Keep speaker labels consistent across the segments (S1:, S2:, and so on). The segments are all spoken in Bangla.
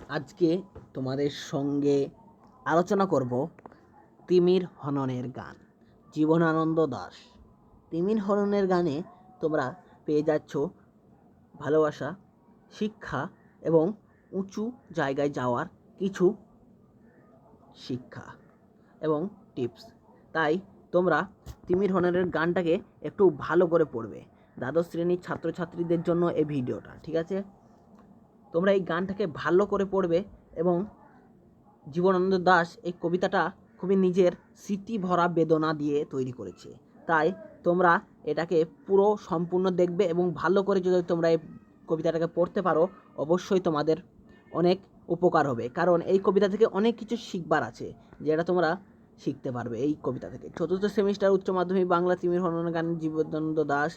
S1: আজকে তোমাদের সঙ্গে আলোচনা করব তিমির হননের গান। জীবনানন্দ দাশ। তিমির হননের গানে তোমরা পেয়ে যাচ্ছ ভালোবাসা, শিক্ষা এবং উঁচু জায়গায় যাওয়ার কিছু শিক্ষা এবং টিপস। তাই তোমরা তিমির হননের গানটাকে একটু ভালো করে পড়বে। দ্বাদশ শ্রেণীর ছাত্রছাত্রীদের জন্য এই ভিডিওটা, ঠিক আছে? তোমরা এই গানটাকে ভালো করে পড়বে এবং জীবনানন্দ দাশ এই কবিতাটা খুবই নিজের স্মৃতি ভরা বেদনা দিয়ে তৈরি করেছে। তাই তোমরা এটাকে পুরো সম্পূর্ণ দেখবে এবং ভালো করে যদি তোমরা এই কবিতাটাকে পড়তে পারো অবশ্যই তোমাদের অনেক উপকার হবে, কারণ এই কবিতা থেকে অনেক কিছু শিখবার আছে যেটা তোমরা শিখতে পারবে এই কবিতা থেকে। চতুর্থ সেমিস্টার উচ্চ মাধ্যমিক বাংলা তিমির হননের গান জীবনানন্দ দাশ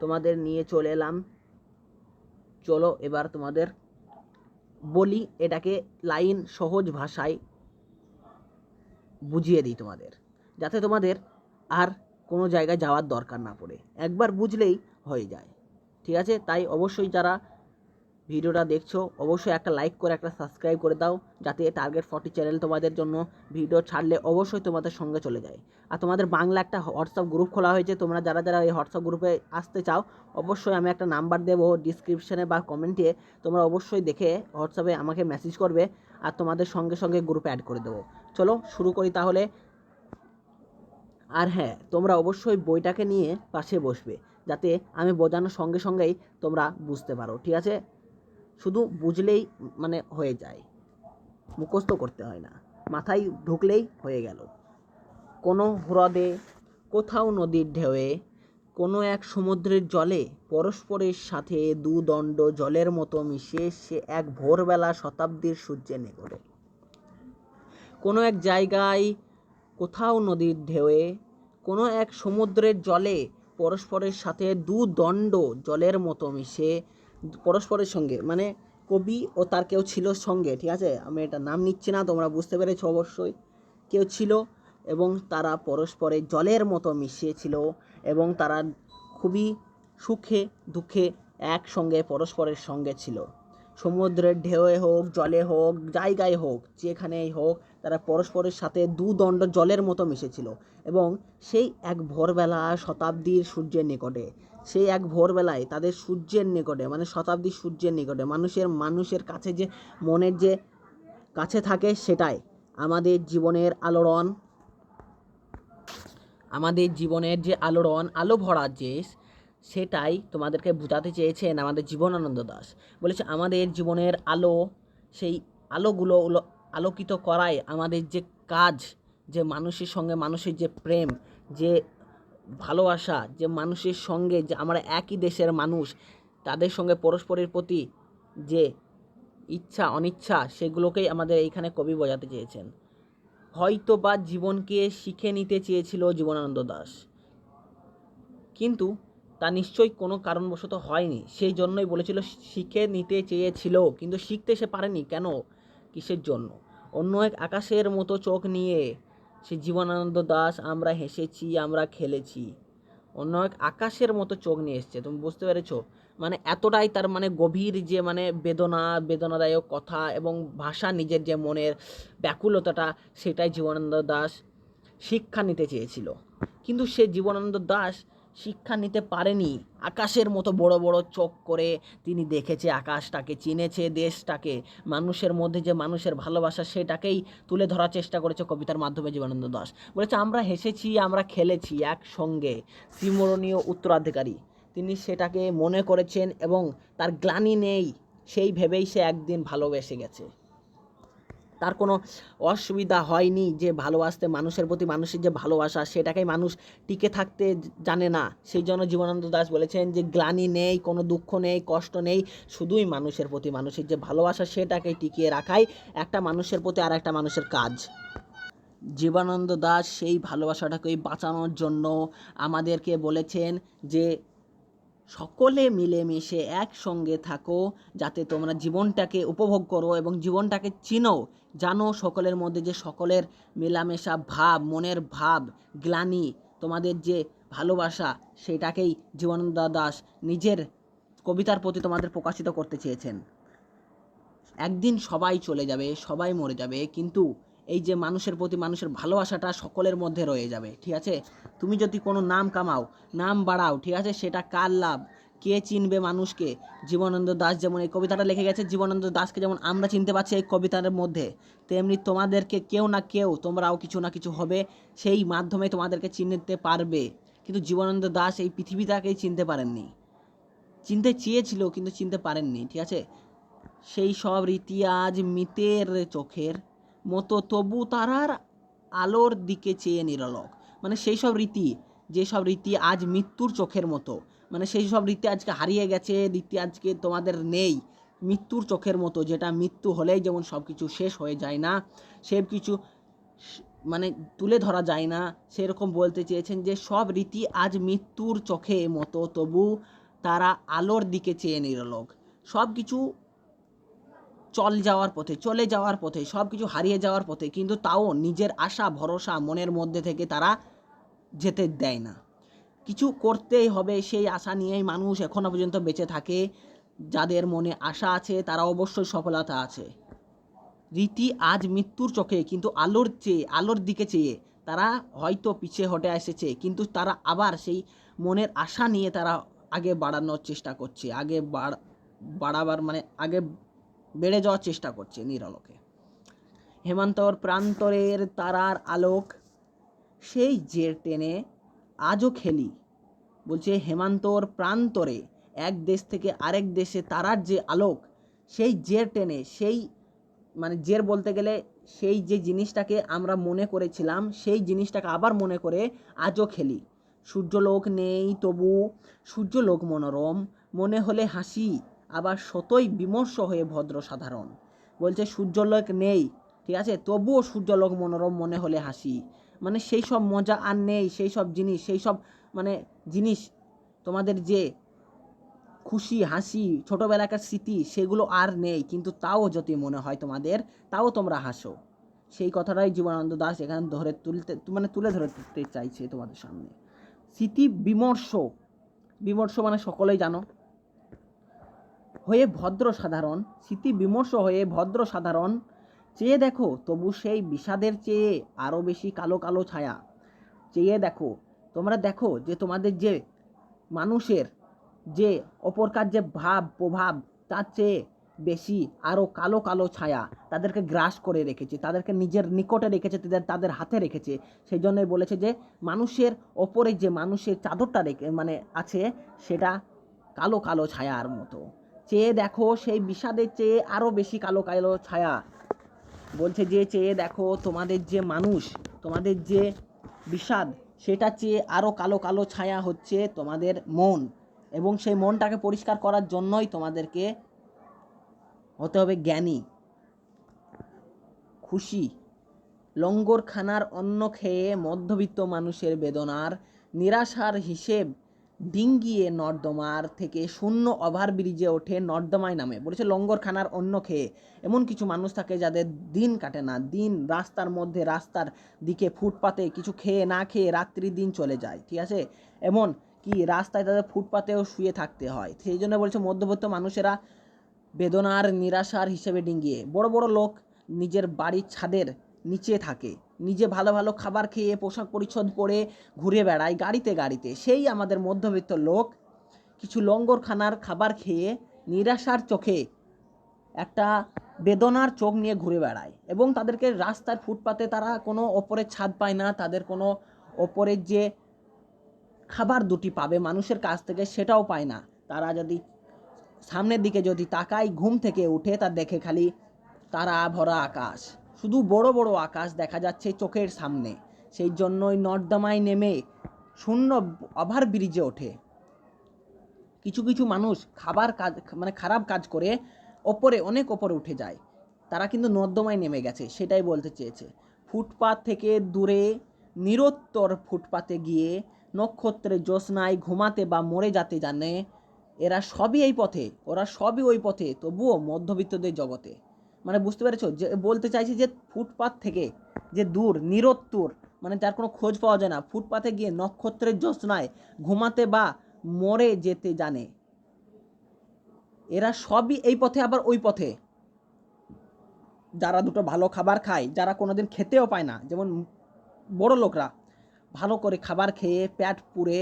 S1: তোমাদের নিয়ে চলে এলাম। চলো এবার তোমাদের বলি, এটাকে লাইন সহজ ভাষায় বুঝিয়ে দিই তোমাদের, যাতে তোমাদের আর কোনো জায়গায় যাওয়ার দরকার না পড়ে, একবার বুঝলেই হয়ে যায়, ঠিক আছে? তাই অবশ্যই যারা ভিডিওটা দেখছো অবশ্যই একটা লাইক করে একটা সাবস্ক্রাইব করে দাও, যাতে টার্গেট 40 চ্যানেল তোমাদের জন্য ভিডিও ছাড়লে অবশ্যই তোমাদের সঙ্গে চলে যায়। আর তোমাদের বাংলা একটা হোয়াটসঅ্যাপ গ্রুপ খোলা হয়েছে, তোমরা যারা যারা এই হোয়াটসঅ্যাপ গ্রুপে আসতে চাও অবশ্যই আমি একটা নাম্বার দেবো ডিসক্রিপশানে বা কমেন্টে, তোমরা অবশ্যই দেখে হোয়াটসঅ্যাপে আমাকে মেসেজ করবে আর তোমাদের সঙ্গে সঙ্গে গ্রুপে অ্যাড করে দেবো। চলো শুরু করি তাহলে। আর হ্যাঁ, তোমরা অবশ্যই বইটাকে নিয়ে পাশে বসবে, যাতে আমি বোঝানোর সঙ্গে সঙ্গেই তোমরা বুঝতে পারো, ঠিক আছে? শুধু বুঝলেই মানে হয়ে যায়, মুখস্থ করতে হয় না, মাথায় ঢুকলেই হয়ে গেল। কোনো হ্রদে, কোথাও নদীর ঢেউয়ে, কোনো এক সমুদ্রের জলে পরস্পরের সাথে দুদণ্ড জলের মতো মিশে সে এক ভোরবেলা শতাব্দীর সূর্যের নিকটে। কোনো এক জায়গায়, কোথাও নদীর ঢেউয়ে, কোনো এক সমুদ্রের জলে পরস্পরের সাথে দুদণ্ড জলের মতো মিশে, পরস্পরের সঙ্গে মানে কবি ও তার কেউ ছিল সঙ্গে, ঠিক আছে? আমি এটা নাম নিচ্ছি না, তোমরা বুঝতে পেরেছো অবশ্যই। কেউ ছিল এবং তারা পরস্পরে জলের মতো মিশিয়েছিল এবং তারা খুবই সুখে দুঃখে একসঙ্গে পরস্পরের সঙ্গে ছিল। সমুদ্রের ঢেউয়ে হোক, জলে হোক, জায়গায় হোক, যেখানেই হোক, তারা পরস্পরের সাথে দুদণ্ড জলের মতো মিশেছিল। এবং সেই এক ভোরবেলা শতাব্দীর সূর্যের নিকটে, সেই এক ভোরবেলায় তাদের সূর্যের নিকটে মানে শতাব্দীর সূর্যের নিকটে, মানুষের কাছে যে মনের যে কাছে থাকে সেটাই আমাদের জীবনের আলোড়ন, আমাদের জীবনের যে আলোড়ন, আলো ভরা যে সেটাই তোমাদেরকে বোঝাতে চেয়েছেন আমাদের জীবনানন্দ দাশ। বলেছে আমাদের জীবনের আলো, সেই আলোগুলো আলোকিত করাই আমাদের যে কাজ, যে মানুষের সঙ্গে মানুষের যে প্রেম, যে ভালোবাসা, যে মানুষের সঙ্গে যে আমরা একই দেশের মানুষ, তাদের সঙ্গে পরস্পরের প্রতি যে ইচ্ছা অনিচ্ছা, সেগুলোকেই আমাদের এইখানে কবি বোঝাতে চেয়েছেন। হয়তো বা জীবনকে শিখে নিতে চেয়েছিল জীবনানন্দ দাশ, কিন্তু তা নিশ্চয়ই কোনো কারণবশত হয়নি। সেই জন্যই বলেছিল শিখে নিতে চেয়েছিল, কিন্তু শিখতে সে পারেনি। কেন, কিসের জন্য? অন্য এক আকাশের মতো চোখ নিয়ে সে জীবনানন্দ দাশ আমরা হেসেছি, আমরা খেলেছি। অন্য এক আকাশের মতো চোখ নিয়ে এসছে, তুমি বুঝতে পেরেছো? মানে এতটাই তার মানে গভীর যে মানে বেদনাদায়ক কথা এবং ভাষা, নিজের যে মনের ব্যাকুলতাটা, সেটাই জীবনানন্দ দাশ শিক্ষা নিতে চেয়েছিল। কিন্তু সে জীবনানন্দ দাশ শিক্ষা নিতে পারেনি। আকাশের মতো বড় বড় চোখ করে তিনি দেখেছে আকাশটাকে, চিনেছে দেশটাকে, মানুষের মধ্যে যে মানুষের ভালোবাসা সেটাকেই তুলে ধরার চেষ্টা করেছে কবিতার মাধ্যমে জীবনানন্দ দাশ। বলেছে আমরা হেসেছি, আমরা খেলেছি একসঙ্গে, স্মরণীয় উত্তরাধিকারী। তিনি সেটাকে মনে করেছেন এবং তার গ্লানি নেই, সেই ভেবেই সে একদিন ভালোবেসে গেছে। তার কোনো অসুবিধা হয়নি যে ভালোবাসতে, মানুষের প্রতি মানুষের যে ভালোবাসা সেটাকেই মানুষ টিকে থাকতে জানে না। সেই জন্য জীবনানন্দ দাশ বলেছেন যে গ্লানি নেই, কোনো দুঃখ নেই, কষ্ট নেই, শুধুই মানুষের প্রতি মানুষের যে ভালোবাসা সেটাকে টিকিয়ে রাখাই একটা মানুষের প্রতি আর একটা মানুষের কাজ। জীবনানন্দ দাশ সেই ভালোবাসাটাকেই বাঁচানোর জন্য আমাদেরকে বলেছেন যে সকলে মিলেমিশে একসঙ্গে থাকো, যাতে তোমরা জীবনটাকে উপভোগ করো এবং জীবনটাকে চিনো, জানো সকলের মধ্যে যে সকলের মেলামেশা ভাব, মনের ভাব, গ্লানি, তোমাদের যে ভালোবাসা, সেটাকেই জীবনানন্দ দাশ নিজের কবিতার প্রতি তোমাদের প্রকাশিত করতে চেয়েছেন। একদিন সবাই চলে যাবে, সবাই মরে যাবে, কিন্তু এই যে মানুষের প্রতি মানুষের ভালোবাসাটা সকলের মধ্যে রয়ে যাবে, ঠিক আছে? তুমি যদি কোনো নাম কামাও, নাম বাড়াও, ঠিক আছে, সেটা কার লাভ? কে চিনবে মানুষকে? জীবনানন্দ দাশ যেমন এই কবিতাটা লিখে গেছে, জীবনানন্দ দাশকে যেমন আমরা চিনতে পারছি এই কবিতার মধ্যে, তেমনি তোমাদেরকে কেউ না কেউ, তোমরাও কিছু না কিছু হবে, সেই মাধ্যমে তোমাদেরকে চিনতে পারবে। কিন্তু জীবনানন্দ দাশ এই পৃথিবীটাকেই চিনতে পারেননি, চিনতে চেয়েছিল কিন্তু চিনতে পারেননি, ঠিক আছে? সেই সব রীতি আজ মিতের চোখের মতো, তবু তারার আলোর দিকে চেয়ে নিরলক। মানে সেই সব রীতি, যেসব রীতি আজ মৃত্যুর চোখের মতো, মানে সেই সব রীতি আজকে হারিয়ে গেছে, রীতি আজকে তোমাদের নেই, মৃত্যুর চোখের মতো, যেটা মৃত্যু হলেই যেমন সব কিছু শেষ হয়ে যায় না, সব কিছু মানে তুলে ধরা যায় না, সেরকম বলতে চেয়েছেন যে সব রীতি আজ মৃত্যুর চোখে মতো, তবু তারা আলোর দিকে চেয়ে নিরলক। সব কিছু চলে যাওয়ার পথে, সব কিছু হারিয়ে যাওয়ার পথে, কিন্তু তাও নিজের আশা ভরসা মনের মধ্যে থেকে তারা যেতে দেয় না। কিছু করতেই হবে সেই আশা নিয়েই মানুষ এখনো পর্যন্ত বেঁচে থাকে। যাদের মনে আশা আছে তারা অবশ্যই সফলতা আছে। রীতি আজ মৃত্যুর চোখে, কিন্তু আলোর দিকে চেয়ে তারা হয়তো পিছিয়ে হটে এসেছে, কিন্তু তারা আবার সেই মনের আশা নিয়ে তারা আগে বাড়ানোর চেষ্টা করছে, বাড়াবার মানে আগে বেড়ে যাওয়ার চেষ্টা করছে নিরলকে। হেমান্তর প্রান্তরের তারার আলোক সেই যে টেনে আজও খেলি। বলছে হেমান্তর প্রান্তরে, এক দেশ থেকে আরেক দেশে তারার যে আলোক, সেই জের টেনে, সেই মানে জের বলতে গেলে সেই যে জিনিসটাকে আমরা মনে করেছিলাম, সেই জিনিসটাকে আবার মনে করে আজও খেলি। সূর্যলোক নেই তবু সূর্যলোক মনোরম, মনে হলে হাসি, আবার সতই বিমর্ষ হয়ে ভদ্র সাধারণ। বলছে সূর্যলোক নেই, ঠিক আছে, তবুও সূর্যলোক মনোরম মনে হলে হাসি। মানে সেই সব মজা আর নেই, সেই সব জিনিস, সেই সব মানে জিনিস, তোমাদের যে খুশি হাসি ছোটোবেলাকার স্মৃতি সেগুলো আর নেই, কিন্তু তাও যদি মনে হয় তোমাদের, তাও তোমরা হাসো। সেই কথাটাই জীবনানন্দ দাশ এখানে তুলে ধরতে চাইছে তোমাদের সামনে। স্মৃতি বিমর্ষ, বিমর্ষ মানে সকলেই জানো, হয়ে ভদ্র সাধারণ, স্মৃতি বিমর্ষ হয়ে ভদ্র সাধারণ, চেয়ে দেখো তবু সেই বিষাদের চেয়ে আরও বেশি কালো কালো ছায়া। চেয়ে দেখো, তোমরা দেখো যে তোমাদের যে মানুষের যে অপরকার যে প্রভাব, তার চেয়ে বেশি আরও কালো কালো ছায়া তাদেরকে গ্রাস করে রেখেছে, তাদেরকে নিজের নিকটে রেখেছে, তাদের হাতে রেখেছে। সেই জন্যই বলেছে যে মানুষের ওপরে যে মানুষের চাদরটা আছে, সেটা কালো কালো ছায়ার মতো। চেয়ে দেখো সেই বিষাদের চেয়ে আরও বেশি কালো কালো ছায়া। বলছে যে চেয়ে দেখো তোমাদের যে মানুষ, তোমাদের যে বিষাদ, সেটা চেয়ে আরও কালো কালো ছায়া হচ্ছে তোমাদের মন, এবং সেই মনটাকে পরিষ্কার করার জন্যই তোমাদেরকে হতে হবে জ্ঞানী, খুশি। লঙ্গরখানার অন্ন খেয়ে মধ্যবিত্ত মানুষের বেদনার নিরাশার হিসেব ডিঙ্গিয়ে নর্দমার থেকে শূন্য ওভারব্রিজে ওঠে নর্দমায় নামে। বলেছে লঙ্গরখানার অন্ন খেয়ে, এমন কিছু মানুষ থাকে যাদের দিন কাটে না, দিন রাস্তার দিকে ফুটপাতে কিছু খেয়ে না খেয়ে রাত্রি দিন চলে যায়, ঠিক আছে, এমন কি রাস্তায় তাদের ফুটপাতেও শুয়ে থাকতে হয়। সেই জন্য বলছে মধ্যবিত্ত মানুষেরা বেদনার নিরাশার হিসেবে ডিঙ্গিয়ে, বড় বড় লোক নিজের বাড়ির ছাদের নিচে থাকে, নিজে ভালো ভালো খাবার খেয়ে পোশাক পরিচ্ছদ পরে ঘুরে বেড়ায় গাড়িতে, সেই আমাদের মধ্যবিত্ত লোক কিছু লঙ্গরখানার খাবার খেয়ে নিরাশার চোখে একটা বেদনার চোখ নিয়ে ঘুরে বেড়ায়, এবং তাদেরকে রাস্তার ফুটপাতে তারা কোনো ওপরের ছাদ পায় না, তাদের কোনো ওপরের যে খাবার দুটি পাবে মানুষের কাছ থেকে সেটাও পায় না। তারা যদি সামনের দিকে যদি তাকায়, ঘুম থেকে উঠে তার দেখে খালি তারা ভরা আকাশ, শুধু বড় বড় আকাশ দেখা যাচ্ছে চোখের সামনে। সেই জন্যই নর্দমায় নেমে শূন্য ওভারব্রিজে ওঠে। কিছু কিছু মানুষ খারাপ কাজ করে অনেক ওপরে উঠে যায়, তারা কিন্তু নর্দমায় নেমে গেছে, সেটাই বলতে চেয়েছে। ফুটপাত থেকে দূরে নিরুত্তর ফুটপাতে গিয়ে নক্ষত্রের জ্যোৎস্নায় ঘুমাতে বা মরে যেতে জানে, ওরা সবই ওই পথে, তবুও মধ্যবিত্তদের জগতে। মানে বুঝতে পেরেছো যে বলতে চাইছি যে ফুটপাত থেকে যে দূর নিরুত্তর, মানে যার কোনো খোঁজ পাওয়া যায় না, ফুটপাতে গিয়ে নক্ষত্রের জ্যোৎস্নায় ঘুমাতে বা মরে যেতে জানে, এরা সবই এই পথে আবার ওই পথে। যারা দুটো ভালো খাবার খায়, যারা কোনোদিন খেতেও পায় না, যেমন বড় লোকরা ভালো করে খাবার খেয়ে পেট পুরে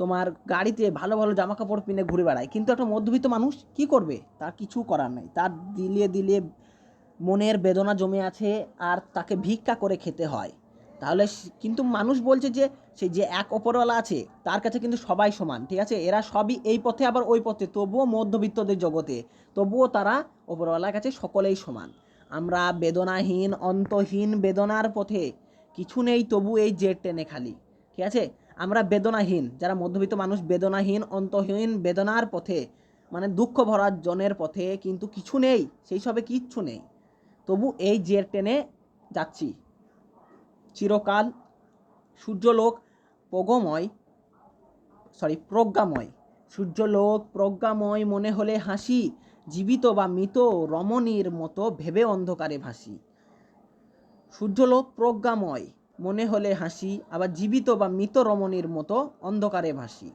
S1: তোমার গাড়িতে ভালো ভালো জামা কাপড় কিনে ঘুরে বেড়ায়, কিন্তু একটা মধ্যবিত্ত মানুষ কি করবে? তার কিছু করার নেই, তার দিলে দিলে মনের বেদনা জমে আছে আর তাকে ভিক্ষা করে খেতে হয়। তাহলে কিন্তু মানুষ বলছে যে সেই যে এক ওপরওয়ালা আছে তার কাছে কিন্তু সবাই সমান, ঠিক আছে? এরা সবই এই পথে আবার ওই পথে, তবুও মধ্যবিত্তদের জগতে তবুও তারা ওপরওয়ালার কাছে সকলেই সমান। আমরা বেদনাহীন অন্তহীন বেদনার পথে, কিছু নেই তবু এই জেড টেনে খালি, ঠিক আছে? আমরা বেদনাহীন, যারা মধ্যবিত্ত মানুষ বেদনাহীন অন্তহীন বেদনার পথে, মানে দুঃখ ভরা জনের পথে, কিন্তু কিছু নেই, সেই সবে কিচ্ছু নেই, তবু এই জের টেনে যাচ্ছি। চিরকাল সূর্যলোক প্রজ্ঞাময়, সূর্যলোক প্রজ্ঞাময় মনে হলে হাসি, জীবিত বা মৃত রমণীর মতো ভেবে অন্ধকারে ভাসি। সূর্যলোক প্রজ্ঞাময় মনে হলে হাসি, আবার জীবিত বা মৃত রমণীর মতো অন্ধকারে ভাসি।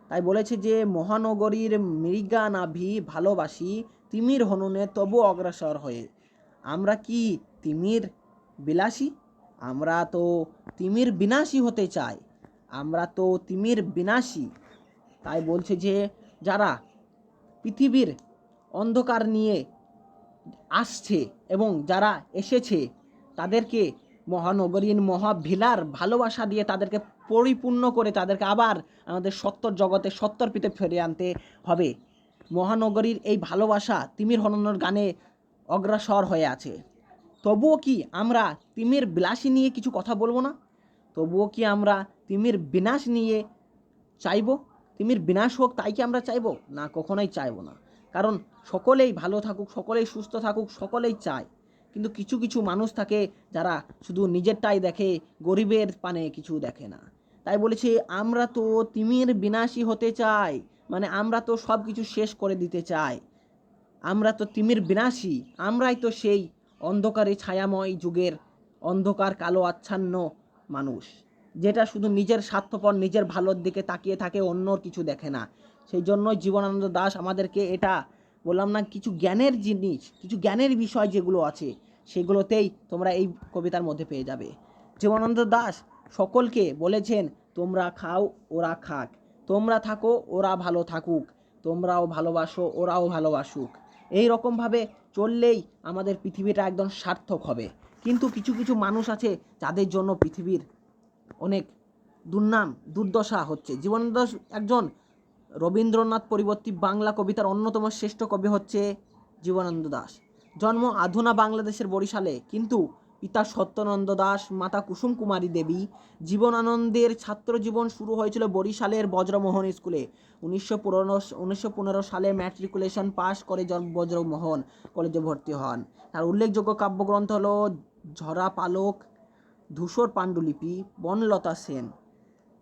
S1: তাই বলেছে যে মহানগরীর মৃগা নাভি ভালোবাসি, তিমির হননে তবু অগ্রসর হয়ে। আমরা কি তিমির বিলাসী? আমরা তো তিমির বিনাশী হতে চাই, আমরা তো তিমির বিনাশী। তাই বলছে যে যারা পৃথিবীর অন্ধকার নিয়ে আসছে এবং যারা এসেছে তাদেরকে মহানগরীর মহাভিলার ভালোবাসা দিয়ে তাদেরকে পরিপূর্ণ করে তাদেরকে আবার আমাদের সত্যর জগতে সত্যর পিতে ফিরিয়ে আনতে হবে। মহানগরীর এই ভালোবাসা তিমির হননের গানে অগ্রসর হয়ে আছে। তবুও কি আমরা তিমির বিলাসী নিয়ে কিছু কথা বলবো না? তবুও কি আমরা তিমির বিনাশ নিয়ে চাইব? তিমির বিনাশ হোক তাই কি আমরা চাইব? না, কখনোই চাইব না। কারণ সকলেই ভালো থাকুক, সকলেই সুস্থ থাকুক, সকলেই চায়। কিন্তু কিছু কিছু মানুষ থাকে যারা শুধু নিজেরটাই দেখে, গরিবের পানে কিছু দেখে না। তাই বলেছে আমরা তো তিমির বিনাশী হতে চাই, মানে আমরা তো সব কিছু শেষ করে দিতে চাই। আমরা তো তিমির বিনাশী, আমরাই তো সেই অন্ধকারে ছায়াময় যুগের অন্ধকার কালো আচ্ছন্ন মানুষ, যেটা শুধু নিজের স্বার্থপর নিজের ভালোর দিকে তাকিয়ে থাকে, অন্যর কিছু দেখে না। সেই জন্যই জীবনানন্দ দাশ আমাদেরকে এটা বললাম না, কিছু জ্ঞানের জিনিস, কিছু জ্ঞানের বিষয় যেগুলো আছে সেগুলোতেই তোমরা এই কবিতার মধ্যে পেয়ে যাবে। জীবনানন্দ দাশ সকলকে বলেছেন তোমরা খাও ওরা খাক, তোমরা থাকো ওরা ভালো থাকুক, তোমরাও ভালোবাসো ওরাও ভালোবাসুক। এই রকমভাবে চললেই আমাদের পৃথিবীটা একদম সার্থক হবে। কিন্তু কিছু কিছু মানুষ আছে যাদের জন্য পৃথিবীর অনেক দুর্নাম দুর্দশা হচ্ছে। জীবনানন্দ দাশ একজন রবীন্দ্রনাথ পরবর্তী বাংলা কবিতার অন্যতম শ্রেষ্ঠ কবি হচ্ছে জীবনানন্দ দাশ। জন্ম আধুনা বাংলাদেশের বরিশালে, কিন্তু পিতা সত্যনন্দ দাশ, মাতা কুসুম কুমারী দেবী। জীবনানন্দের ছাত্র জীবন শুরু হয়েছিল বরিশালের বজ্রমোহন স্কুলে। 1915 সালে ম্যাট্রিকুলেশন পাশ করে বজ্রমোহন কলেজে ভর্তি হন। তার উল্লেখযোগ্য কাব্যগ্রন্থ হলো ঝরা পালক, ধূসর পাণ্ডুলিপি, বনলতা সেন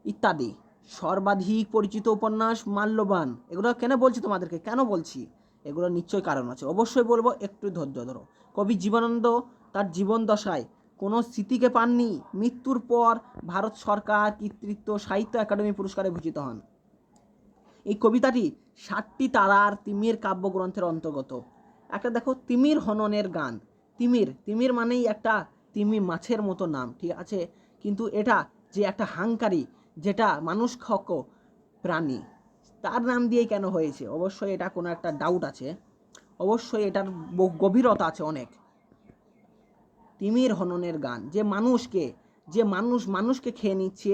S1: ইত্যাদি। সর্বাধিক পরিচিত উপন্যাস মাল্যবান। এগুলো কেন বলছি তোমাদেরকে, কেন বলছি এগুলো নিশ্চয়ই কারণ আছে, অবশ্যই বলবো, একটু ধৈর্য ধরো। কবি জীবনানন্দ তার জীবন দশায় কোনো স্মৃতিকে পাননি। মৃত্যুর পর ভারত সরকার কর্তৃক সাহিত্য একাডেমি পুরস্কারে ভূষিত হন। এই কবিতাটি 60টি তারার তিমির কাব্যগ্রন্থের অন্তর্গত। একটা দেখো, তিমির হননের গান। তিমির তিমির মানেই একটা তিমি মাছের মতো নাম, ঠিক আছে? কিন্তু এটা যে একটা হাঙ্কারি, যেটা মানুষ খক প্রাণী, তার নাম দিয়েই কেন হয়েছে? অবশ্যই এটা কোনো একটা ডাউট আছে, অবশ্যই এটার গভীরতা আছে অনেক। তিমির হননের গান, যে মানুষকে, যে মানুষকে খেয়ে নিচ্ছে,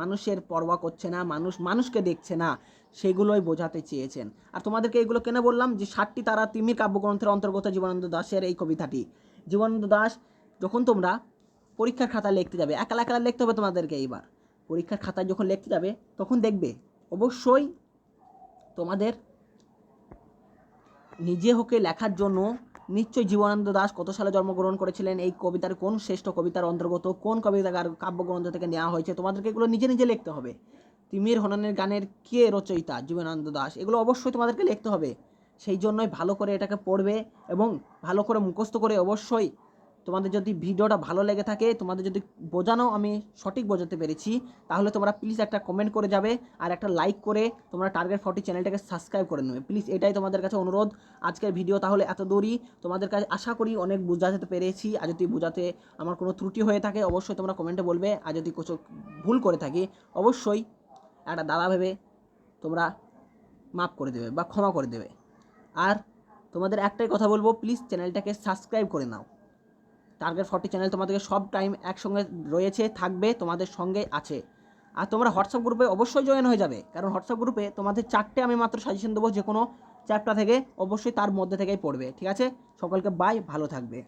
S1: মানুষের পরোয়া করছে না, মানুষকে দেখছে না, সেগুলোই বোঝাতে চেয়েছেন। আর তোমাদেরকে এগুলো কেন বললাম, যে 60টি তারা তিমির কাব্যগ্রন্থের অন্তর্গত জীবনানন্দ দাশের এই কবিতাটি। জীবনানন্দ দাশ যখন তোমরা পরীক্ষার খাতায় লিখতে যাবে, একালা একালা লিখতে হবে তোমাদেরকে। এইবার পরীক্ষার খাতায় যখন লিখতে যাবে তখন দেখবে অবশ্যই তোমাদের নিজে হকে লেখার জন্য নিশ্চয়ই জীবনানন্দ দাশ কত সালে জন্মগ্রহণ করেছিলেন, এই কবিতার কোন শ্রেষ্ঠ কবিতার অন্তর্গত, কোন কবিতার কাব্যগ্রন্থ থেকে নেওয়া হয়েছে, তোমাদেরকে এগুলো নিজে নিজে লিখতে হবে। তিমির হননের গানের কে রচয়িতা? জীবনানন্দ দাশ। এগুলো অবশ্যই তোমাদেরকে লিখতে হবে। সেই জন্যই ভালো করে এটাকে পড়বে এবং ভালো করে মুখস্থ করে অবশ্যই তোমাদের যদি ভিডিওটা ভালো লেগে থাকে, তোমাদের যদি বোঝানো আমি সঠিক বোঝাতে পেরেছি, তাহলে তোমরা প্লিজ একটা কমেন্ট করে যাবে আর একটা লাইক করে তোমরা টার্গেট 40 চ্যানেলটাকে সাবস্ক্রাইব করে নেবে প্লিজ। এটাই তোমাদের কাছে অনুরোধ। আজকের ভিডিও তাহলে এত দূরই। তোমাদের কাছে আশা করি অনেক বোঝাতে পেরেছি। আর যদি বোঝাতে আমার কোনো ত্রুটি হয়ে থাকে অবশ্যই তোমরা কমেন্টে বলবে। আর যদি কিছু ভুল করে থাকি অবশ্যই একটা দাদা ভেবে তোমরা মাফ করে দেবে বা ক্ষমা করে দেবে। আর তোমাদের একটাই কথা বলবো, প্লিজ চ্যানেলটাকে সাবস্ক্রাইব করে নাও। টার্গেট 40 চ্যানেল তোমাদেরকে সব টাইম একসঙ্গে রয়েছে, থাকবে, তোমাদের সঙ্গে আছে। আর তোমরা হোয়াটসঅ্যাপ গ্রুপে অবশ্যই জয়েন হয়ে যাবে, কারণ হোয়াটসঅ্যাপ গ্রুপে তোমাদের 4টে আমি মাত্র সাজেশন দেবো, যে কোনো চ্যাপ্টার থেকে অবশ্যই তার মধ্যে থেকেই পড়বে। ঠিক আছে, সকলকে বাই, ভালো থাকবে।